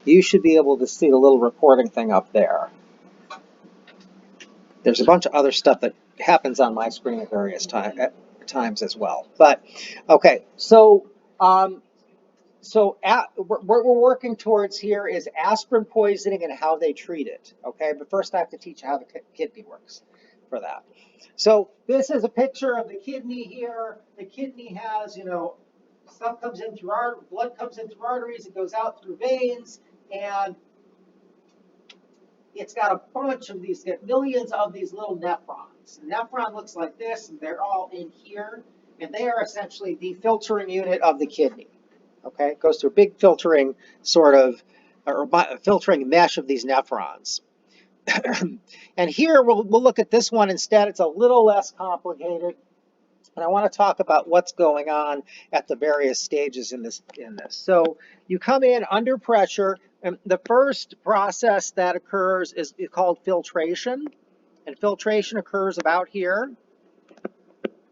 you should be able to see the little recording thing up there. There's a bunch of other stuff that happens on my screen at various times as well. But okay, so what we're working towards here is aspirin poisoning and how they treat it. Okay, but first I have to teach you how the kidney works for that. So this is a picture of the kidney here. The kidney has, stuff comes in through our blood comes in through arteries, it goes out through veins, and it's got a bunch of these, millions of these little nephrons. The nephron looks like this, and they're all in here, and they are essentially the filtering unit of the kidney. Okay, it goes through a big filtering sort of, or filtering mesh of these nephrons. And here we'll look at this one instead. It's a little less complicated, and I want to talk about what's going on at the various stages in this. So you come in under pressure, and the first process that occurs is called filtration, and filtration occurs about here. So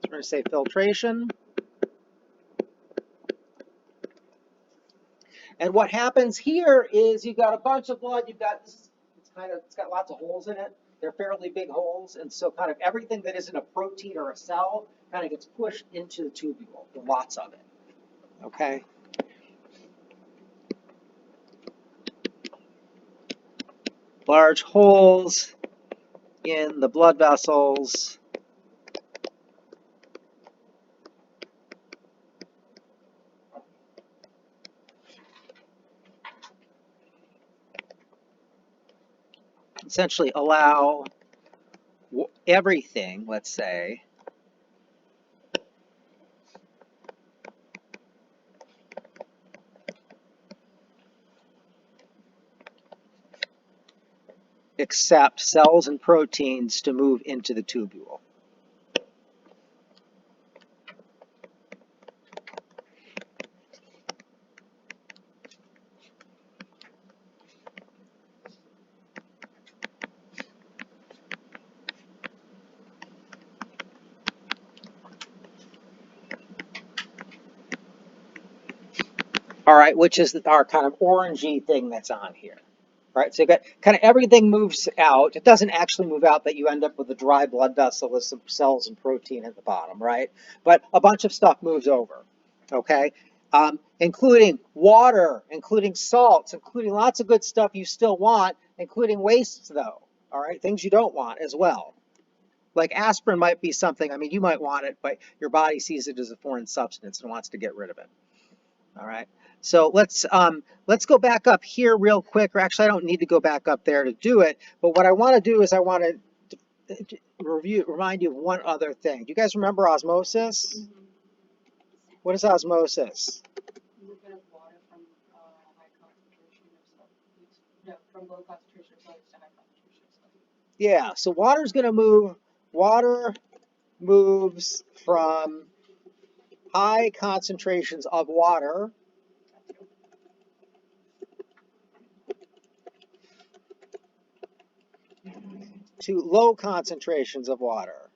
we're going to say filtration. And what happens here is you've got a bunch of blood. You've got this. It's got lots of holes in it. They're fairly big holes, and so kind of everything that isn't a protein or a cell kind of gets pushed into the tubule. Lots of it. Okay. Large holes in the blood vessels. Essentially allow everything, let's say, except cells and proteins to move into the tubule. All right, which is our kind of orangey thing that's on here. Right, so you got kind of everything moves out. It doesn't actually move out, that you end up with a dry blood vessel with some cells and protein at the bottom, right? But a bunch of stuff moves over, okay? Including water, including salts, including lots of good stuff you still want, including wastes though, all right? Things you don't want as well. Like aspirin might be something, I mean, you might want it, but your body sees it as a foreign substance and wants to get rid of it, all right? So let's go back up here real quick, or actually I don't need to go back up there to do it, but what I want to do is I want to remind you of one other thing. Do you guys remember osmosis? Mm-hmm. What is osmosis? Movement of water from high concentration of solids, no, from low concentration of solids to high concentration of solids. Yeah, so water moves from high concentrations of water to low concentrations of water.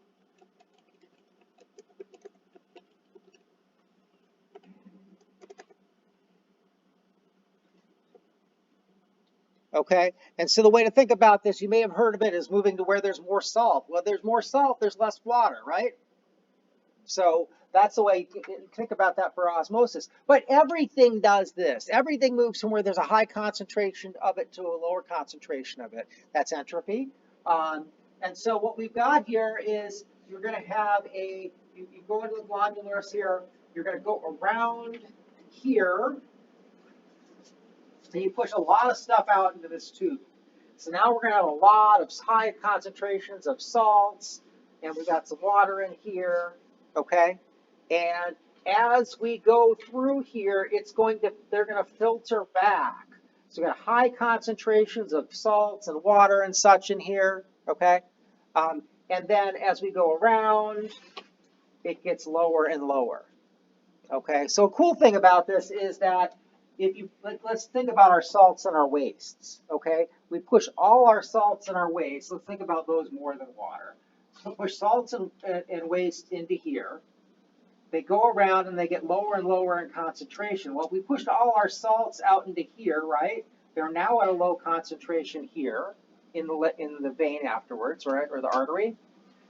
Okay, and so the way to think about this, you may have heard of it as moving to where there's more salt. Well, there's more salt, there's less water, right? So that's the way you think about that for osmosis. But everything does this. Everything moves from where there's a high concentration of it to a lower concentration of it. That's entropy. And so what we've got here is you're going to have you go into the glomulars here. You're going to go around here. And you push a lot of stuff out into this tube. So now we're going to have a lot of high concentrations of salts. And we've got some water in here. Okay, and as we go through here, they're going to filter back. So we got high concentrations of salts and water and such in here. Okay, and then as we go around, it gets lower and lower. Okay, so a cool thing about this is that let's think about our salts and our wastes. Okay, we push all our salts and our wastes. Let's think about those more than water. So push salts and waste into here. They go around and they get lower and lower in concentration. Well, if we pushed all our salts out into here, right? They're now at a low concentration here in the vein afterwards, right, or the artery.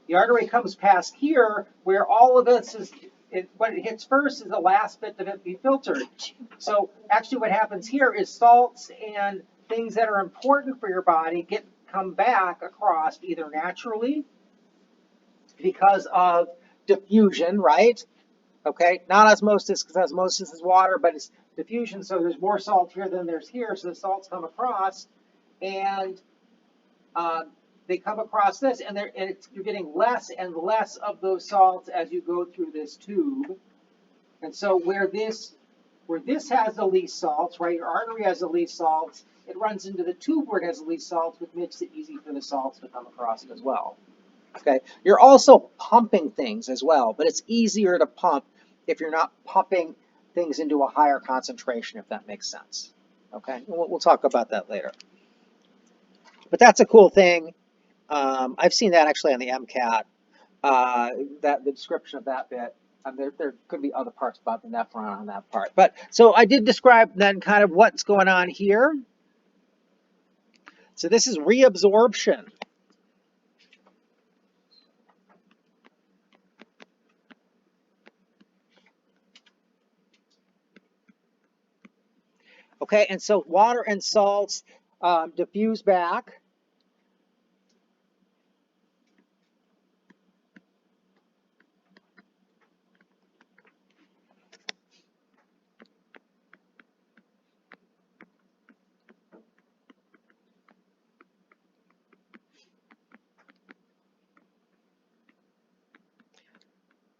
The artery comes past here, where all of this is. What it hits first is the last bit of it be filtered. So actually, what happens here is salts and things that are important for your body come back across either naturally because of diffusion, right? Okay, not osmosis, because osmosis is water, but it's diffusion, so there's more salt here than there's here, so the salts come across, and they come across this, and you're getting less and less of those salts as you go through this tube. And so where this has the least salts, right, your artery has the least salts, it runs into the tube where it has the least salts, which makes it easy for the salts to come across it as well. Okay, you're also pumping things as well, but it's easier to pump if you're not pumping things into a higher concentration, if that makes sense. Okay, we'll talk about that later. But that's a cool thing. I've seen that actually on the MCAT, the description of that bit. There could be other parts about the nephron on that part. But so I did describe then kind of what's going on here. So this is reabsorption. Okay, and so water and salts diffuse back.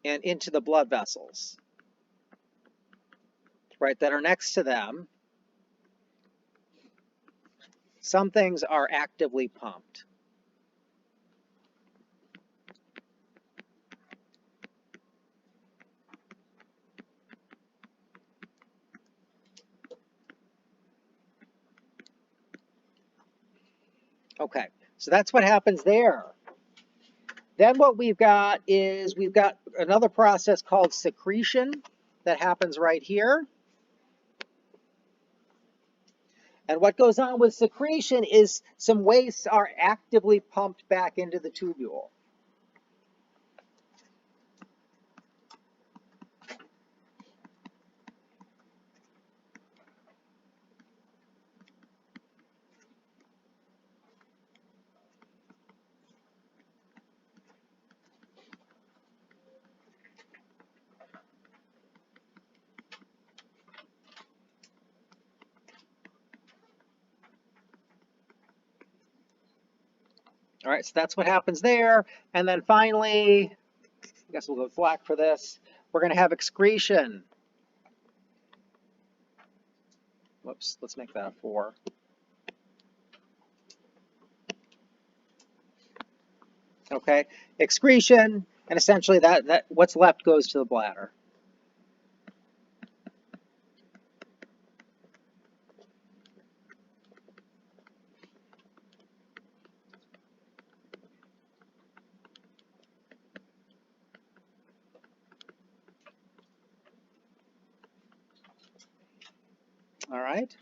And into the blood vessels, right, that are next to them. Some things are actively pumped. Okay, so that's what happens there. Then what we've got is we've got another process called secretion that happens right here. And what goes on with secretion is some wastes are actively pumped back into the tubule. All right, so that's what happens there. And then finally, I guess we'll go black for this. We're going to have excretion. Whoops, let's make that a 4. Okay, excretion, and essentially that what's left goes to the bladder. All right.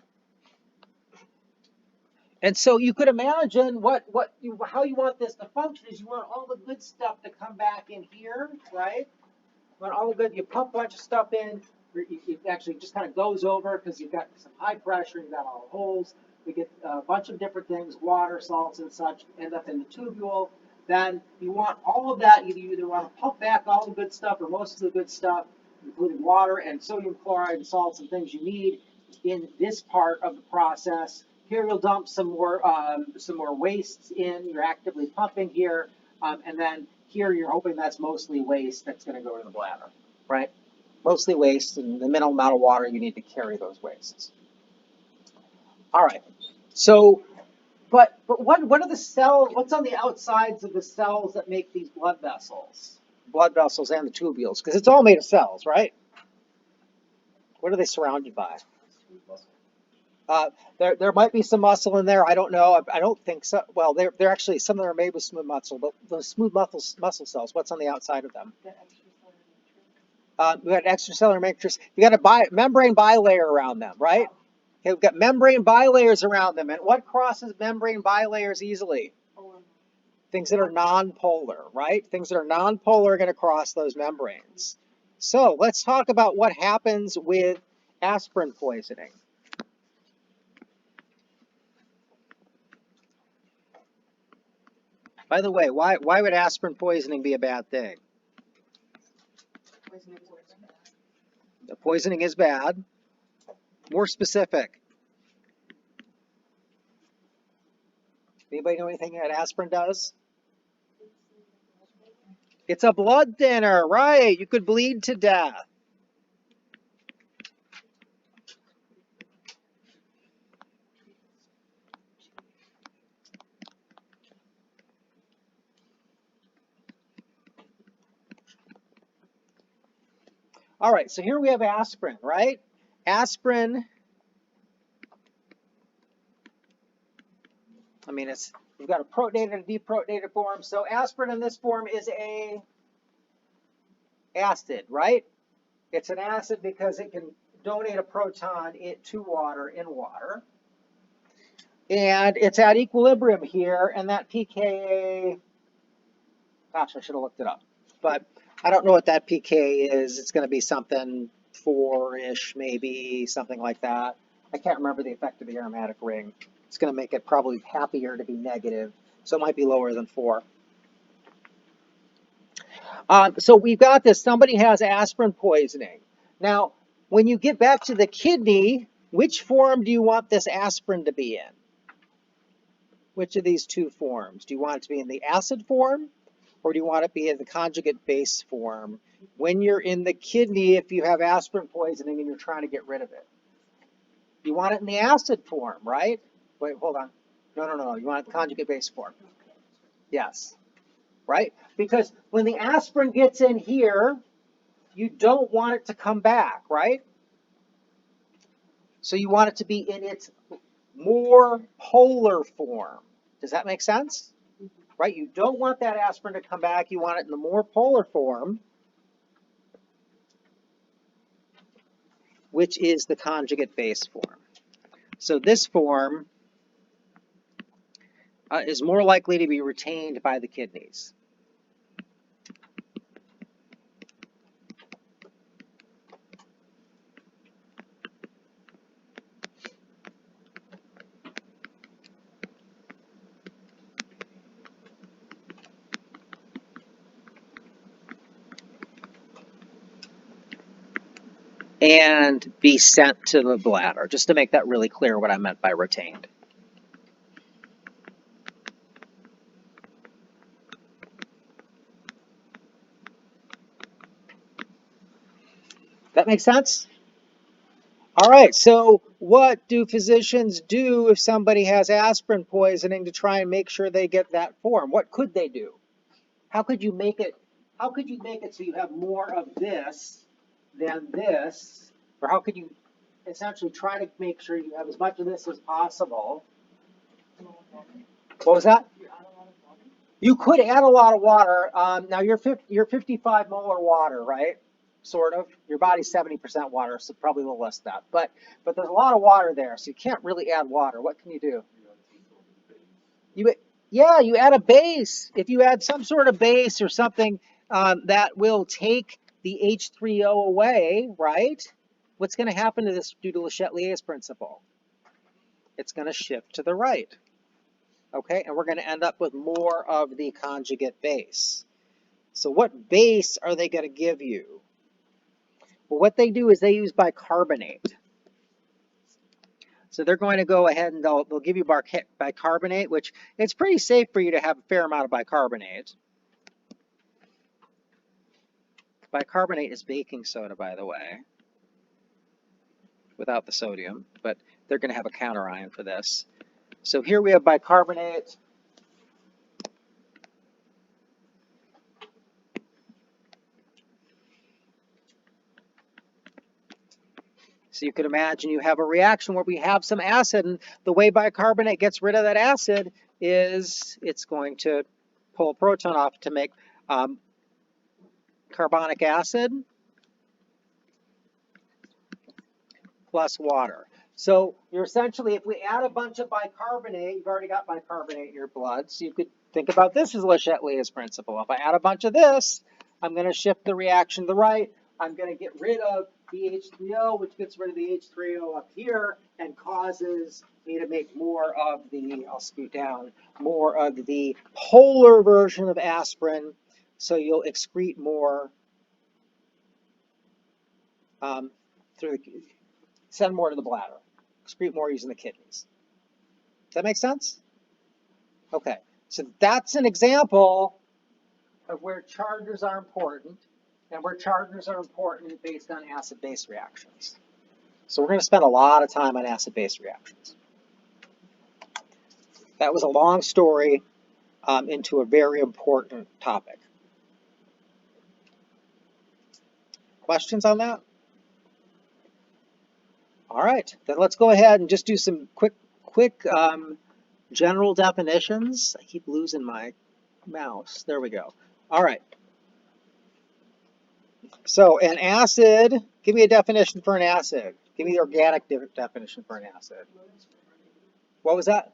And so you could imagine how you want this to function is you want all the good stuff to come back in here, right? You want all the good, you pump a bunch of stuff in, it actually just kind of goes over because you've got some high pressure, you've got all the holes, we get a bunch of different things, water, salts and such, end up in the tubule. Then you want all of that, you either want to pump back all the good stuff or most of the good stuff, including water and sodium chloride and salts and things you need in this part of the process. Here you'll dump some more wastes in. You're actively pumping here, and then here you're hoping that's mostly waste that's going to go to the bladder, right? Mostly waste, and the minimal amount of water you need to carry those wastes. All right. So, but what are the cells? What's on the outsides of the cells that make these blood vessels? Blood vessels and the tubules, because it's all made of cells, right? What are they surrounded by? There might be some muscle in there. I don't know. I don't think so. Well, they're actually, some of them are made with smooth muscle, but those smooth muscle cells, what's on the outside of them? We got extracellular matrix. You got a membrane bilayer around them, right? Okay, we've got membrane bilayers around them. And what crosses membrane bilayers easily? Things that are nonpolar, right? Things that are nonpolar are going to cross those membranes. So let's talk about what happens with aspirin poisoning. By the way, why would aspirin poisoning be a bad thing? The poisoning is bad. More specific. Anybody know anything that aspirin does? It's a blood thinner, right? You could bleed to death. All right, so here we have aspirin, right? Aspirin, I mean, we've got a protonated and a deprotonated form. So aspirin in this form is a acid, right? It's an acid because it can donate a proton to water in water. And it's at equilibrium here, and that pKa, gosh, I should have looked it up. But I don't know what that pK is. It's going to be something 4-ish, maybe, something like that. I can't remember the effect of the aromatic ring. It's going to make it probably happier to be negative, so it might be lower than 4. So we've got this. Somebody has aspirin poisoning. Now, when you get back to the kidney, which form do you want this aspirin to be in? Which of these two forms? Do you want it to be in the acid form, or do you want it to be in the conjugate base form when you're in the kidney if you have aspirin poisoning and you're trying to get rid of it? You want it in the acid form, right? Wait, hold on. No. You want it in the conjugate base form. Yes. Right? Because when the aspirin gets in here, you don't want it to come back, right? So you want it to be in its more polar form. Does that make sense? Right? You don't want that aspirin to come back. You want it in the more polar form, which is the conjugate base form. So this form is more likely to be retained by the kidneys. And be sent to the bladder, just to make that really clear what I meant by retained. That makes sense? All right, so what do physicians do if somebody has aspirin poisoning to try and make sure they get that form? What could they do? How could you make it so you have more of this than this? Or how could you essentially try to make sure you have as much of this as possible? What was that? You could add a lot of water. Now you're 55 molar water, right? Sort of. Your body's 70% water, so probably a little less than that. But there's a lot of water there, so you can't really add water. What can you do? You add a base. If you add some sort of base or something that will take the H3O away, right? What's going to happen to this due to Le Chatelier's principle? It's going to shift to the right. Okay, and we're going to end up with more of the conjugate base. So what base are they going to give you? Well, what they do is they use bicarbonate. So they're going to go ahead and they'll give you bicarbonate, which it's pretty safe for you to have a fair amount of bicarbonate. Bicarbonate is baking soda, by the way, without the sodium, but they're going to have a counter ion for this. So here we have bicarbonate. So you could imagine you have a reaction where we have some acid, and the way bicarbonate gets rid of that acid is it's going to pull a proton off to make carbonic acid plus water. So you're essentially, if we add a bunch of bicarbonate, you've already got bicarbonate in your blood, so you could think about this as Le Chatelier's principle. If I add a bunch of this, I'm going to shift the reaction to the right. I'm going to get rid of the H3O, which gets rid of the H3O up here and causes me to make more of the, I'll scoot down, more of the polar version of aspirin. So you'll excrete more through the, send more to the bladder, excrete more using the kidneys. Does that make sense? Okay, so that's an example of where charges are important, and where charges are important based on acid-base reactions. So we're going to spend a lot of time on acid-base reactions. That was a long story into a very important topic. Questions on that? All right, then let's go ahead and just do some quick general definitions. I keep losing my mouse. There we go. All right. So an acid, give me a definition for an acid. Give me the organic definition for an acid. What was that?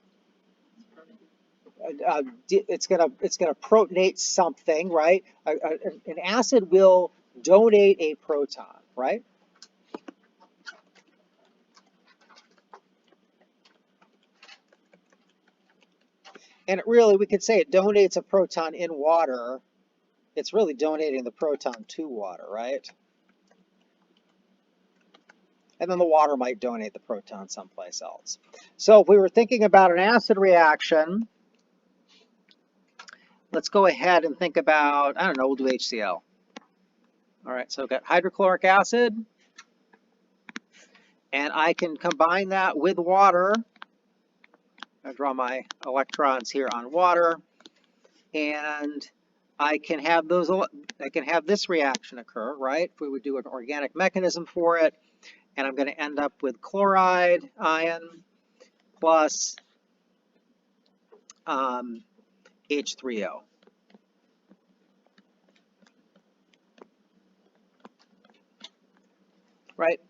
It's gonna protonate something, right? An acid will donate a proton, right? And it really, we could say it donates a proton in water. It's really donating the proton to water, right? And then the water might donate the proton someplace else. So if we were thinking about an acid reaction, let's go ahead and think about, I don't know, we'll do HCl. All right, so we've got hydrochloric acid, and I can combine that with water. I draw my electrons here on water, and I can have this reaction occur, right? If we would do an organic mechanism for it, and I'm going to end up with chloride ion plus H3O. Right?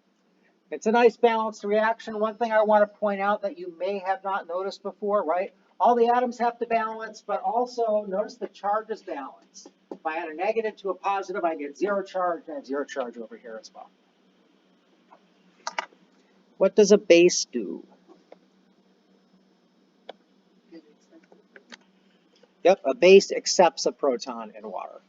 It's a nice balanced reaction. One thing I want to point out that you may have not noticed before, right? All the atoms have to balance, but also notice the charges balance. If I add a negative to a positive, I get zero charge, and I have zero charge over here as well. What does a base do? Yep, a base accepts a proton in water.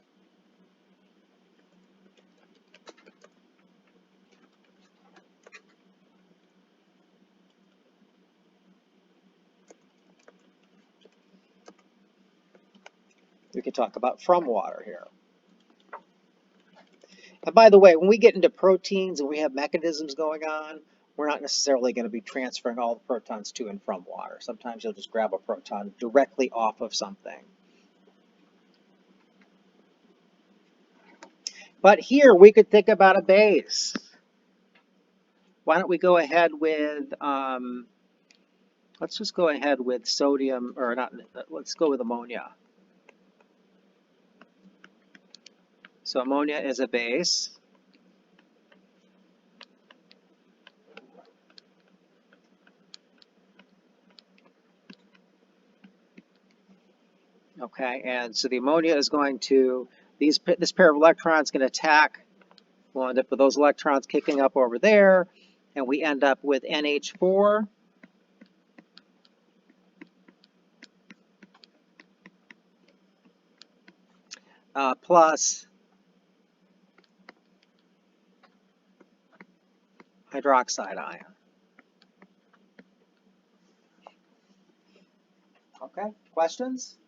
We could talk about from water here. And by the way, when we get into proteins and we have mechanisms going on, we're not necessarily going to be transferring all the protons to and from water. Sometimes you'll just grab a proton directly off of something. But here we could think about a base. Why don't we go ahead with, let's just go ahead with sodium, or not, let's go with ammonia. So ammonia is a base. Okay, and so the ammonia is going to, this pair of electrons is going to attack. We'll end up with those electrons kicking up over there, and we end up with NH4. Plus hydroxide ion. Okay, questions?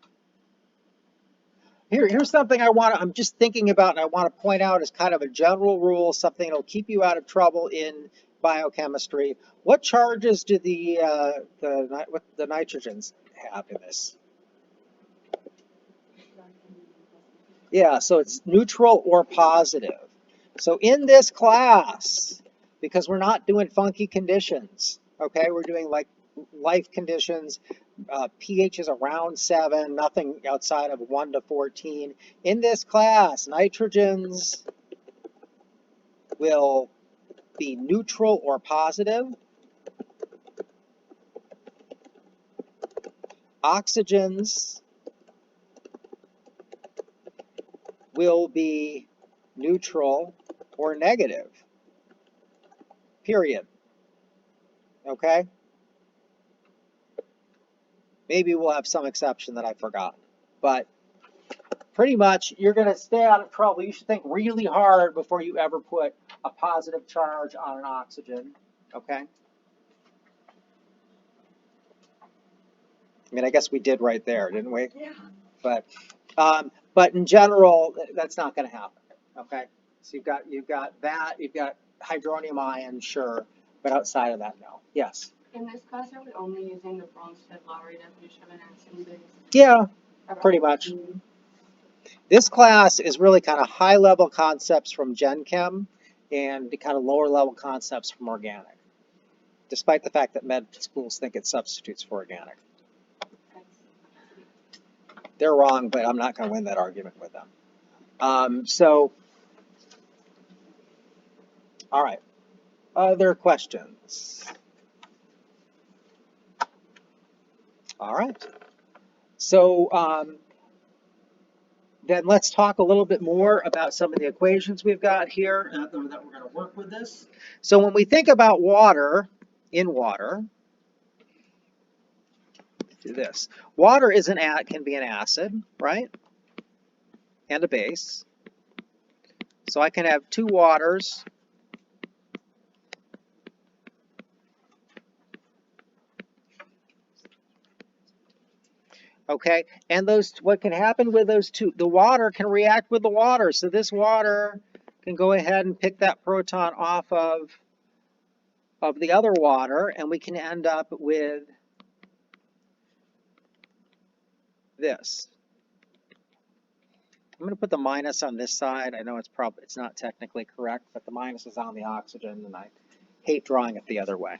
Here's something I'm just thinking about and I want to point out as kind of a general rule, something that'll keep you out of trouble in biochemistry. What charges do the nitrogens have in this? Yeah, so it's neutral or positive. So in this class, because we're not doing funky conditions, okay, we're doing like life conditions, pH is around 7, nothing outside of 1 to 14. In this class, nitrogens will be neutral or positive. oxygens will be neutral or negative, period. Okay? Maybe we'll have some exception that I forgot. But pretty much, you're going to stay out of trouble. You should think really hard before you ever put a positive charge on an oxygen. Okay? I mean, I guess we did right there, didn't we? Yeah. But in general, that's not going to happen. Okay? So you've got that, you've got hydronium ion, sure, but outside of that, no. Yes. In this class, are we only using the Bronsted-Lowry definition of an acid and base? Yeah, Okay. pretty much. This class is really kind of high-level concepts from Gen Chem and the kind of lower-level concepts from organic, despite the fact that med schools think it substitutes for organic. They're wrong, but I'm not going to win that argument with them. All right. Other questions? All right. So then let's talk a little bit more about some of the equations we've got here that we're going to work with this. So when we think about water, in water, do this. Water can be an acid, right? And a base. So I can have two waters. Okay, and what can happen with those two? The water can react with the water. So this water can go ahead and pick that proton off of the other water, and we can end up with this. I'm going to put the minus on this side. I know it's not technically correct, but the minus is on the oxygen, and I hate drawing it the other way.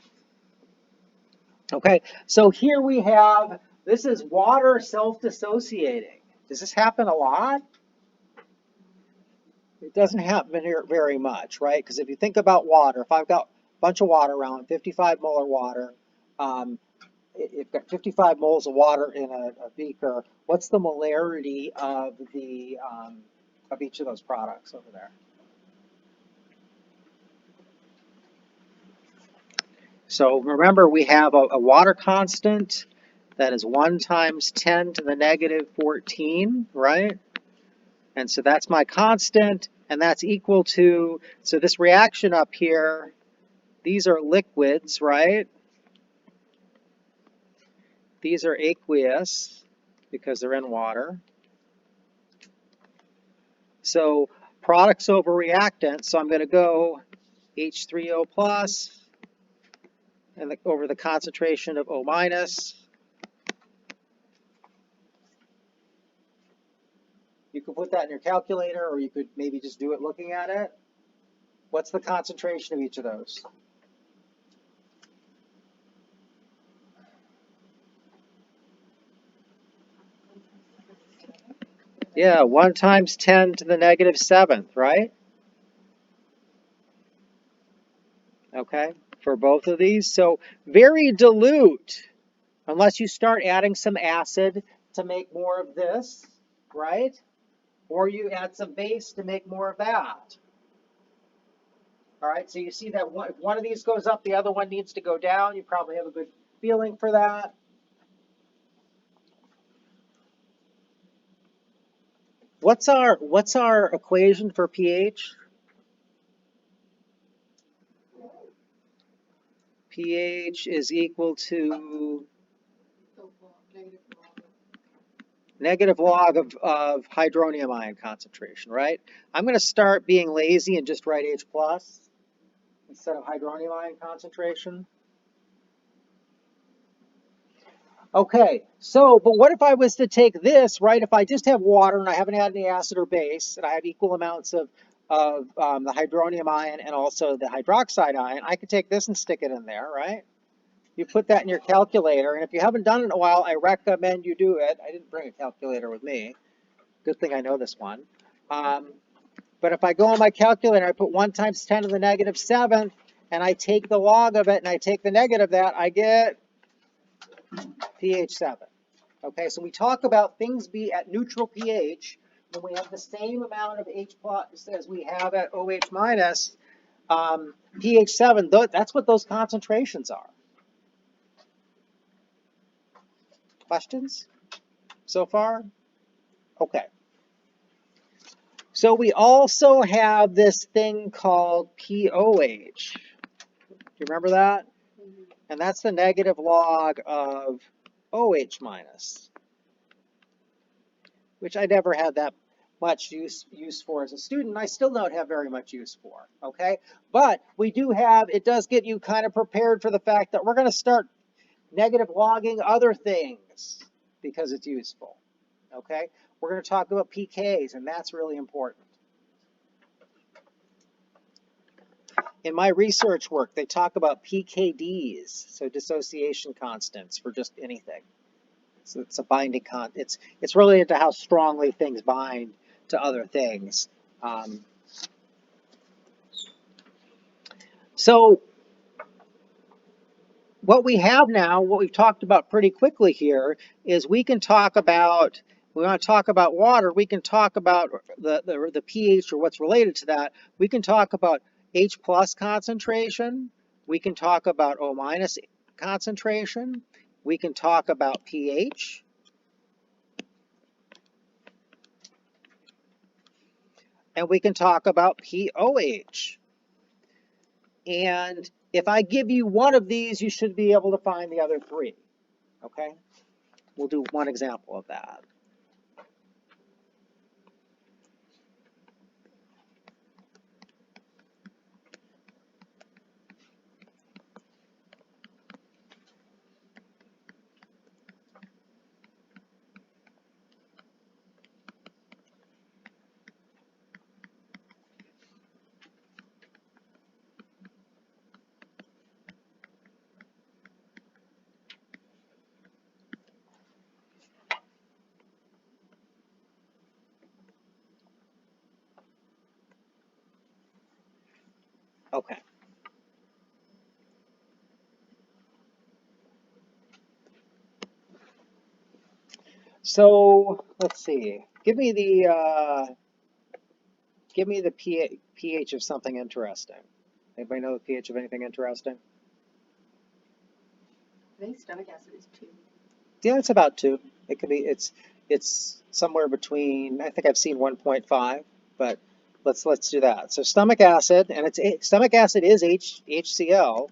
Okay, so here we have, this is water self-dissociating. Does this happen a lot? It doesn't happen here very much, right? Because if you think about water, if I've got a bunch of water around, 55 molar water, you've got 55 moles of water in a beaker, what's the molarity of each of those products over there? So remember, we have a water constant that is 1 times 10 to the negative 14, right? And so that's my constant, and that's equal to, so this reaction up here, these are liquids, right? These are aqueous because they're in water. So products over reactants, so I'm going to go H3O plus and over the concentration of O minus. You could put that in your calculator, or you could maybe just do it looking at it. What's the concentration of each of those? Yeah, 1 times 10 to the negative 7th, right? Okay, for both of these. So very dilute, unless you start adding some acid to make more of this, right? Or you add some base to make more of that. All right, so you see that if one of these goes up, the other one needs to go down. You probably have a good feeling for that. What's our equation for pH? pH is equal to negative log of hydronium ion concentration, right? I'm going to start being lazy and just write H plus instead of hydronium ion concentration. Okay, so, but what if I was to take this, right? If I just have water and I haven't had any acid or base, and I have equal amounts of the hydronium ion and also the hydroxide ion, I could take this and stick it in there, right? You put that in your calculator, and if you haven't done it in a while, I recommend you do it. I didn't bring a calculator with me. Good thing I know this one. But if I go on my calculator, I put 1 times 10 to the negative 7th, and I take the log of it, and I take the negative of that, I get pH 7. Okay, so we talk about things be at neutral pH when we have the same amount of H plus as we have at OH minus. pH 7, that's what those concentrations are. Questions so far? Okay. So we also have this thing called POH. Do you remember that? And that's the negative log of OH minus, which I never had that much use for as a student. I still don't have very much use for, okay? But we do have, it does get you kind of prepared for the fact that we're going to start negative logging other things because it's useful, okay? We're going to talk about pKs, and that's really important. In my research work, they talk about pKDs, so dissociation constants for just anything. So it's a binding it's really into how strongly things bind to other things. So what we have now, what we've talked about pretty quickly here, is we want to talk about water, we can talk about the pH or what's related to that. We can talk about H plus concentration. We can talk about O minus concentration. We can talk about pH. And we can talk about POH. And if I give you one of these, you should be able to find the other three. Okay? We'll do one example of that. Okay. So let's see. Give me the pH of something interesting. Anybody know the pH of anything interesting? I think stomach acid is 2. Yeah, it's about 2. It could be. It's somewhere between. I think I've seen 1.5, but let's do that. So stomach acid, and stomach acid is HCl.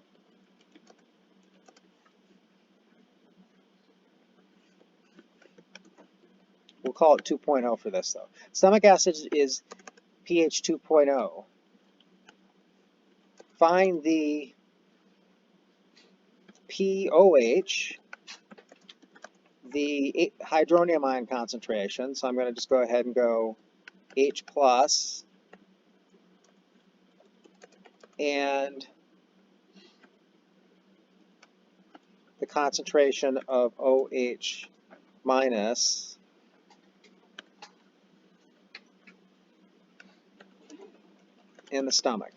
We'll call it 2.0 for this though. Stomach acid is pH 2.0. Find the POH, the hydronium ion concentration. So I'm going to just go ahead and go H plus and the concentration of OH minus in the stomach.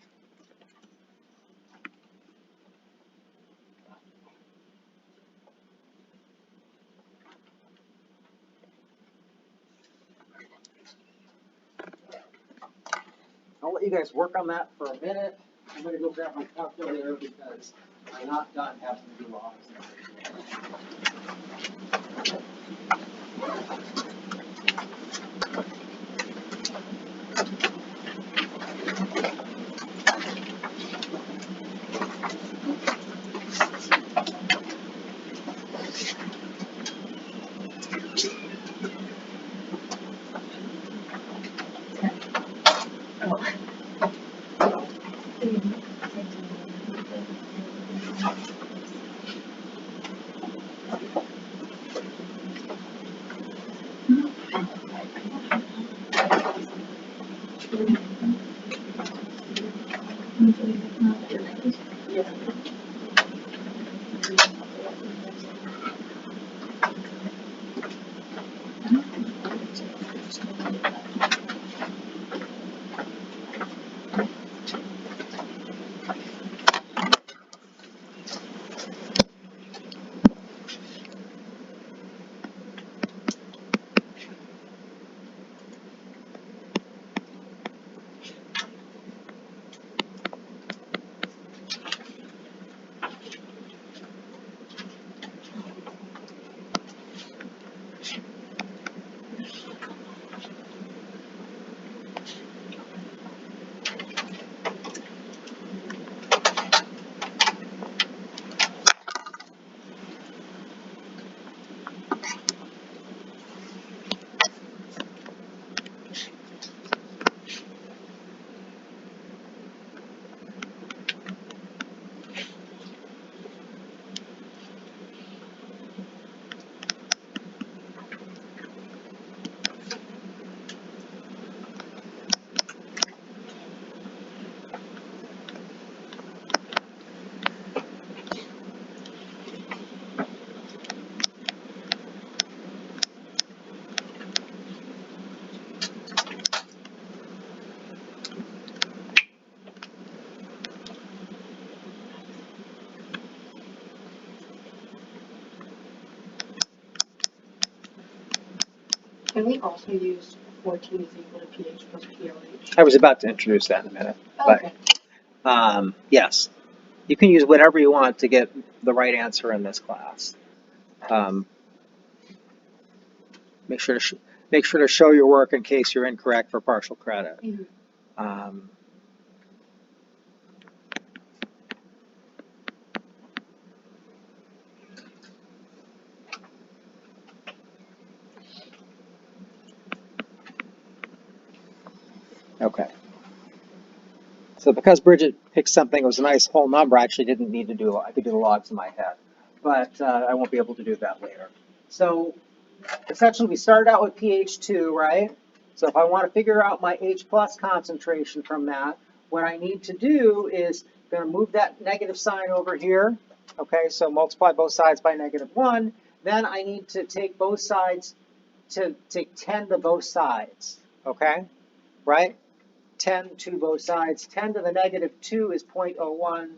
I'll let you guys work on that for a minute. I'm going to go grab my calculator because I'm not done having to do logs. Can we also use 14 is equal to pH plus pOH? I was about to introduce that in a minute, Okay. but yes, you can use whatever you want to get the right answer in this class. Make sure to show your work in case you're incorrect for partial credit. Okay. So because Bridget picked something that was a nice whole number, I actually didn't need to do, I could do the logs in my head, but I won't be able to do that later. So essentially we started out with pH 2, right? So if I want to figure out my H plus concentration from that, what I need to do is going to move that negative sign over here. Okay, so multiply both sides by -1. Then I need to take both sides to take 10 to both sides. Okay, right? 10 to both sides. 10 to the -2 is 0.01,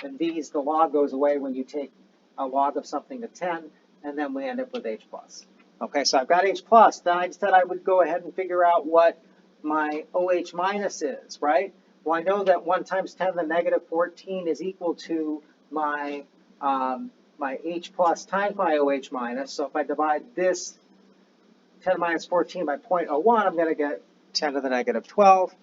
and these, the log goes away when you take a log of something to 10, and then we end up with H plus. Okay, so I've got H plus. Then I said I would go ahead and figure out what my OH minus is, right? Well, I know that 1 times 10 to the -14 is equal to my, my H plus times my OH minus. So if I divide this 10 minus 14 by 0.01, I'm going to get 10 to the -12,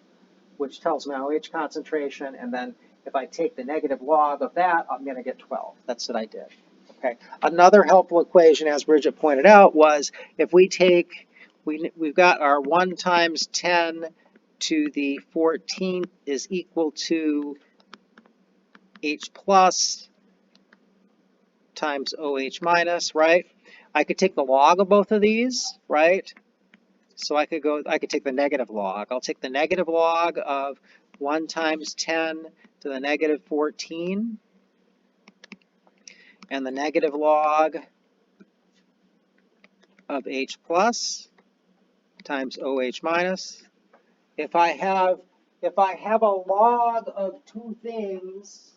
which tells me my OH concentration, and then if I take the negative log of that, I'm going to get 12. That's what I did. Okay. Another helpful equation, as Bridget pointed out, was if we take, we've got our 1 times 10 to the 14th is equal to H plus times OH minus, right? I could take the log of both of these, right? So I could take the negative log. I'll take the negative log of 1 times 10 to the -14 and the negative log of H plus times OH minus. If I have a log of two things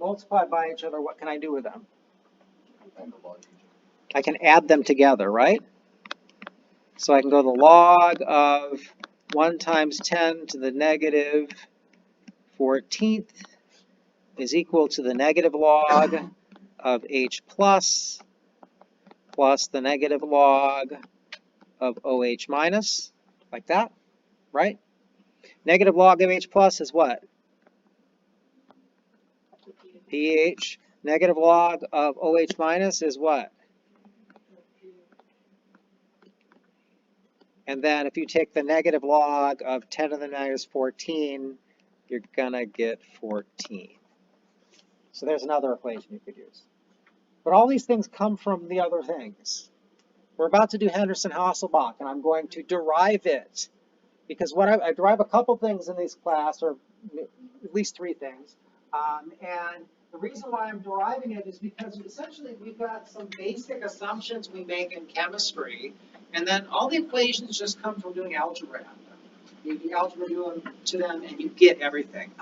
multiplied by each other, what can I do with them? I can add them together, right? So I can go the log of 1 times 10 to the -14th is equal to the negative log of H plus the negative log of OH minus, like that, right? Negative log of H plus is what? pH. Negative log of OH minus is what? And then if you take the negative log of 10 to the -14, you're going to get 14. So there's another equation you could use. But all these things come from the other things. We're about to do Henderson-Hasselbalch, and I'm going to derive it. Because what I derive a couple things in this class, or at least 3 things. And the reason why I'm deriving it is because essentially we've got some basic assumptions we make in chemistry, and then all the equations just come from doing algebra on them. You algebra to them, and you get everything.